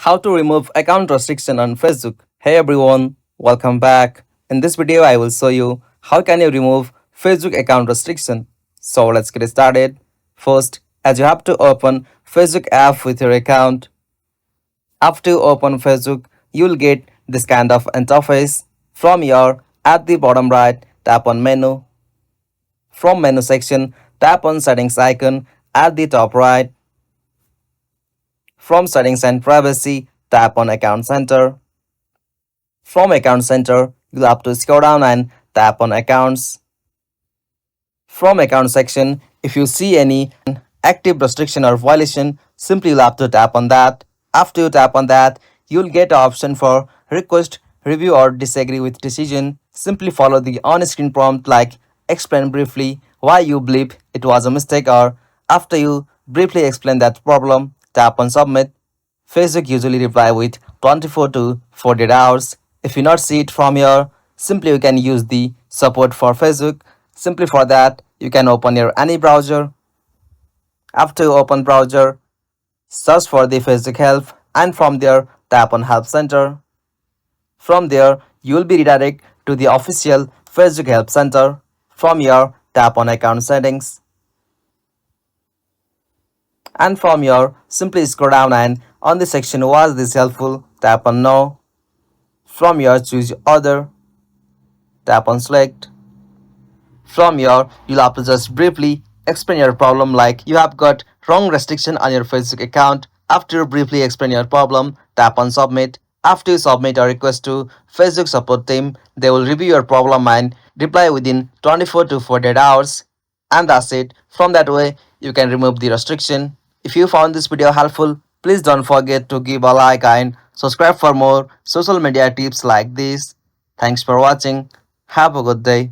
How to remove account restriction on Facebook. Hey everyone, welcome back. In this video, I will show you how can you remove Facebook account restriction. So let's get started. First, as you have to open Facebook app with your account. After you open Facebook, you will get this kind of interface. From here, at the bottom right, tap on menu. From menu section, tap on settings icon at the top right. From settings and privacy, tap on account center. From account center, you'll have to scroll down and tap on accounts. From account section, if you see any active restriction or violation, simply you'll have to tap on that. After you tap on that, you'll get an option for request, review or disagree with decision. Simply follow the on-screen prompt like explain briefly why you believe it was a mistake, or after you briefly explain that problem, tap on submit. Facebook usually reply with 24 to 48 hours. If you not see it from here, simply you can use the support for Facebook. Simply for that, you can open your any browser. After you open browser, search for the Facebook help and from there tap on help center. From there, you will be redirected to the official Facebook help center. From here, tap on account settings. And from here, simply scroll down and on the section was this helpful, tap on no. From here, choose other, tap on select. From here, you'll have to just briefly explain your problem like you have got wrong restriction on your Facebook account. After you briefly explain your problem, tap on submit. After you submit a request to Facebook support team, they will review your problem and reply within 24 to 48 hours. And that's it. From that way, you can remove the restriction. If you found this video helpful, please don't forget to give a like and subscribe for more social media tips like this. Thanks for watching. Have a good day.